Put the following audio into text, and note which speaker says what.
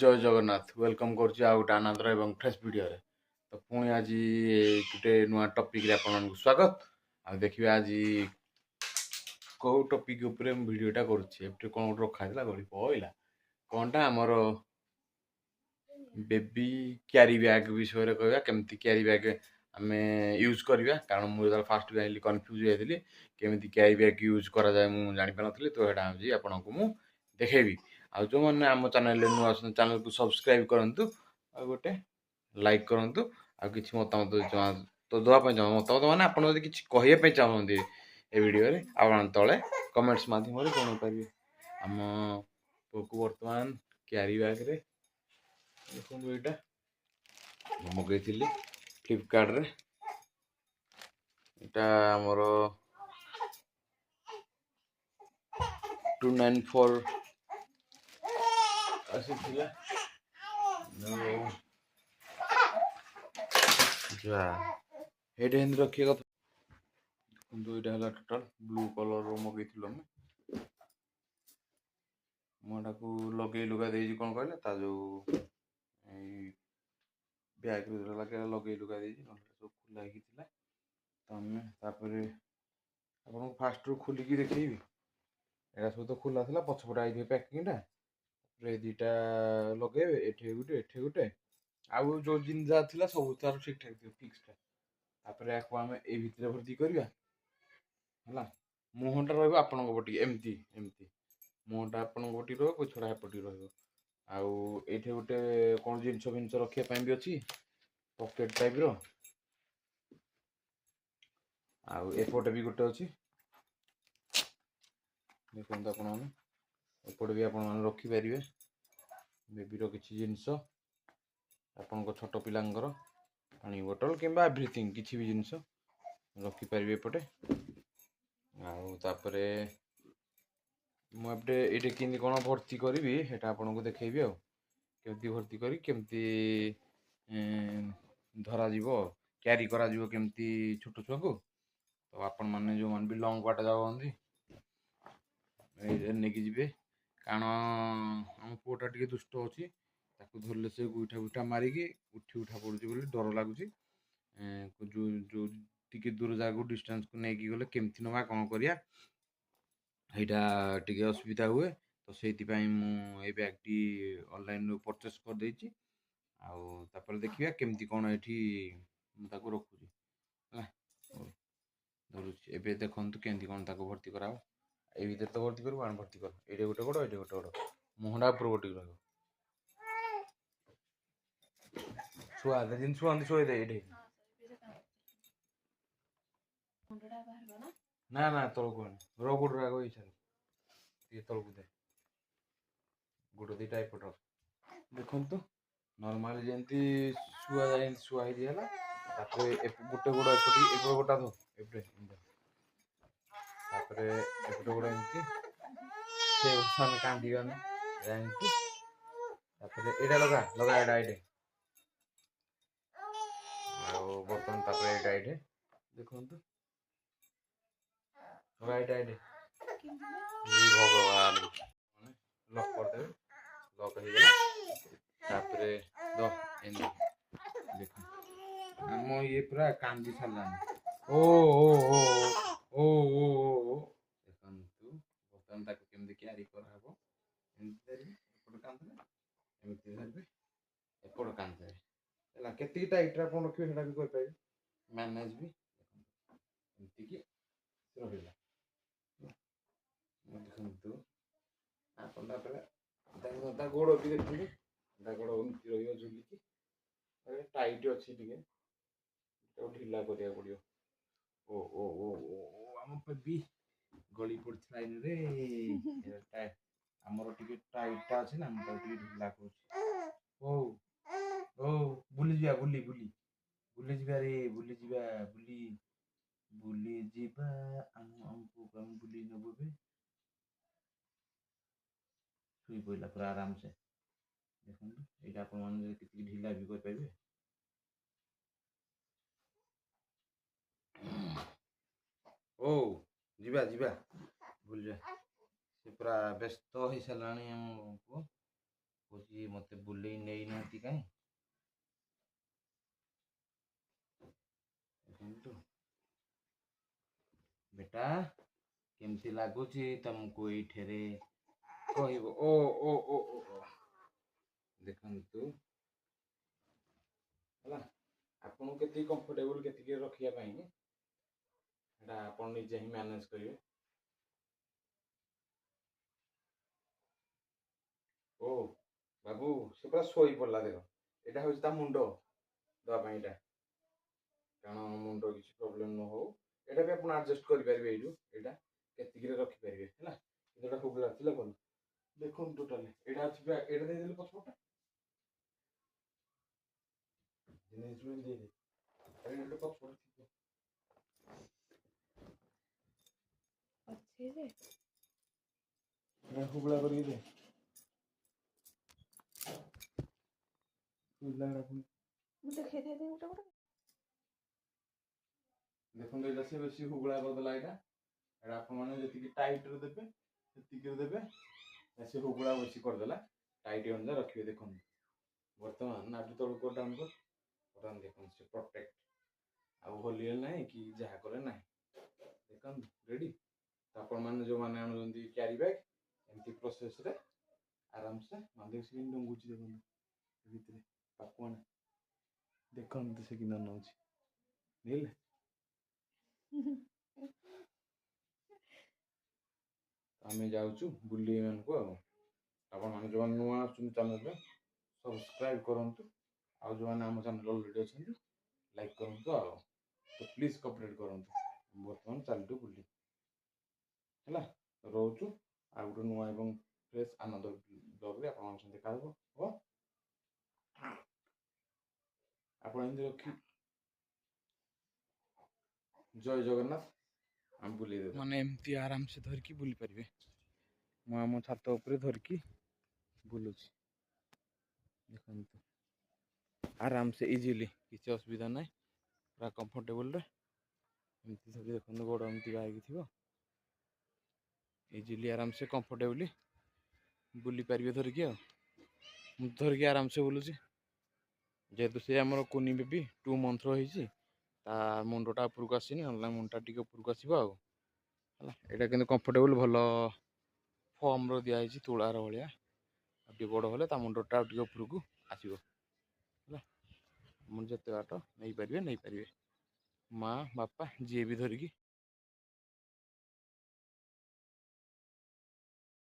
Speaker 1: जय जगन्नाथ वेलकम करुच्ची आ गोटे आनंदर एवं फ्रेश वीडियो रे तो पुणी आज गोटे नुआ टॉपिक रे आपन स्वागत आ देखिए आज कौ टॉपिक ऊपर वीडियोटा करुच्ची एपटे कोन गोटे रखा हैला गली पइला कोनटा हमर बेबी क्यारी बैग विषय रे कहबा केमती क्यारी बैग आमे यूज करबा कारण मु जब फास्ट जाइली कंफ्यूज होइली केमती क्यारी बैग यूज करा जाय मु जानि पानथली तो हेडा हम जी आपन को मु देखेबी आ जो मैंने आम चैनल नुआ चैनल को सब्सक्राइब करंतु आ गोटे लाइक करंतु आ किछि मतामत तो दवापाई चाह मतामत मैंने आप किसी कहवाई चाहते ए वीडियो रे आप तले कमेंट्स माध्यम जन पारे आम पुकु बर्तमान क्यारी बैग रे देखो यहाँ मगेली फ्लिपकार्ट रे इटा आमर 294 आसीथिला जा हेड हेन रखिए कथा देखो यहाँ है टोटाल ब्लू कलर मगेल मुझा को लगे लुगा दे कौन कहले जो बैग लगे लगे लुगा दे सब खुला ही तो आम आप फास्ट रू खोलिकी देखी एटा सब तो खुला था पछपटे आई पैकिंगटा दुईटा लगे एठे गोटे आउ जो जिन जहाँ थी सब तार ठीक ठाक थी फिक्सटा तापर आपको आम ए भितर भर्ती करवा है मुहटा रही आपण पटे एमती एमती मुहटा आपण पटे रछड़ा एपटे रही गोटे कौन जिनस फिनस रखापी भी अच्छी पकेट टाइप रो एपटे भी गोटे अच्छी देखो आपण एपटे भी आपण रखिपारे बेबीर किसी जिनस आपण छोट पिलांकर पानी बोतल कि एव्रीथिंग किसी भी जिनस रखिपारे एपटे आउे मुझे ये कि कौन भर्ती करी सेटा आपको देखेबी आमती भर्ती करी केमती धरा क्यारी करा केमती छोट छुआ को तो आपण मैंने जो मान भी लंग बाट जाऊँगी नहीं जी कारण आम पुटा टे दुष्ट अच्छी धरले से गुईठा गुईठा मारिकी उठी उठा पड़ुची डर लगुच जो जो टी दूर जगह डिस्टेंस को लेकिन गले केमती नवा कौन करिया टी असुविधा हुए तो से मुझे बैगटी ऑनलाइन परचेस कर देछि आउे देखिए केमती कौन ये रखुची धरुची एवं देखु केमती कौन भर्ती करा ये भीतर तो भर्ती कर भर्ती कर ये गोटे गोड़ ये गोटे गोड़ मुहटा उपर गोटे रहा छुआ दे जिन छुआ शुए दे ये ना ना तलक रो गोड़ आग ये तलक दे गोड़ दीटा एपट देखु नॉर्मल जमी शुआ जाए शुआ है गोटे गोड़ एपटे गोटा धो एपटे एपटे गोड़ एमती से कांदीबानी एटा लगा लगा एटा ये बर्तमान ये देखु लगा ये भगवान लक करदे लक हो देख आम ये पूरा कांदी सारानी ओ ओ ओ ओ ओ देखु बर्तमान केमती क्यारी कराब एपट कांदे एमती धरबे एपट कांदे केती टाइट आप रखिए भी करें मैनेज भी एमती कि रहा देखु आप गोड़ भी देखते गोड़ एमती रही झुलिकी टाइट अच्छी टे ढिला करा पड़ो ओ ओ ओ ओ आम बेबी गली पड़ता रे आमर टे टाइटा अच्छे ना मुझे ढिला कर ओ बुली जा बुली बुली बुली जा रे बुली जा बुली बुली जा आम बुली नबू शुई पड़ा पूरा आराम से देखो ये आप ढिला भी करेंगे ओ जीवा जीवा भूल जा से पूरा व्यस्त हो सारा आम कौच मत बुले नहीं ना कहीं देखो बेटा केमती लगुच तुमको ये कह ओ ओ ओ ओ देखु है आपन के कंफर्टेबल के रखापी आप निजे ही मैनेज करेंगे। ओ बाबू से पूरा शोई पड़ा देख यहाँ हूँ मुंड दवाई कारण मुंड किसी प्रोब्लेम न हो यहाँ भी आप आडजस्ट करेंगे यहाँ के रखिपारे है हुगला भल देखो टोटाल यहाँ अच्छी यहाँ दे पछपटा हुगला कर देखो ये से बेसी हुगला करदेला यहाँ आपने टाइट देते देते से हुगला बेसी करदेला टाइट अनुसार रखिए देखो बर्तमान नाभि तौर को डाउन कर बर्तमान देखो से प्रोटेक्ट आउ होलिए ना कि जहाँ कले ना देखो रेडी तो आपण जो मैंने आणुंट क्यारी बैग एमती प्रोसेस रे आराम से मानदेव से डंगुची देखो पाकुआना देखो से कि नौची आम जाऊँ बुले मान को आप जो नुआ चैनल सब्सक्राइब करूँ आउ जो आम चैनल अलरेडी अच्छा लाइक करूँ तो प्लीज कपरेट करूँ बर्तमान चलतु बुली है रोचु आ गए नुआ एवं फ्रेश आनंद ब्लॉग आप देखा हो आप रखी जय जगन्नाथ आम बुले माने एमती आराम से धरिकी बुली पारे मु छात उपर धरिकी बुलूची देखो आराम से इजिली किसी असुविधा ना पूरा कंफर्टेबल रे एमती सब देखो गोड़ एमती बाहर थी इजिली आराम से कंफर्टेबली बुली पारे धरिकी धरिकी आराम से बुलूची जेहेतु से आमर कुनी बेबी 2 मंथ रही मुंडटा उपरको आसनी मुंडा टी उपरको आसो यहाँ कि कंफर्टेबल भल फॉर्म रो दिखाई तुलार भाया टे बड़ हेल्ले मुंडटा उपरको आसो मुझे जिते बाट नहीं पारे माँ बापा जी भी धरिकी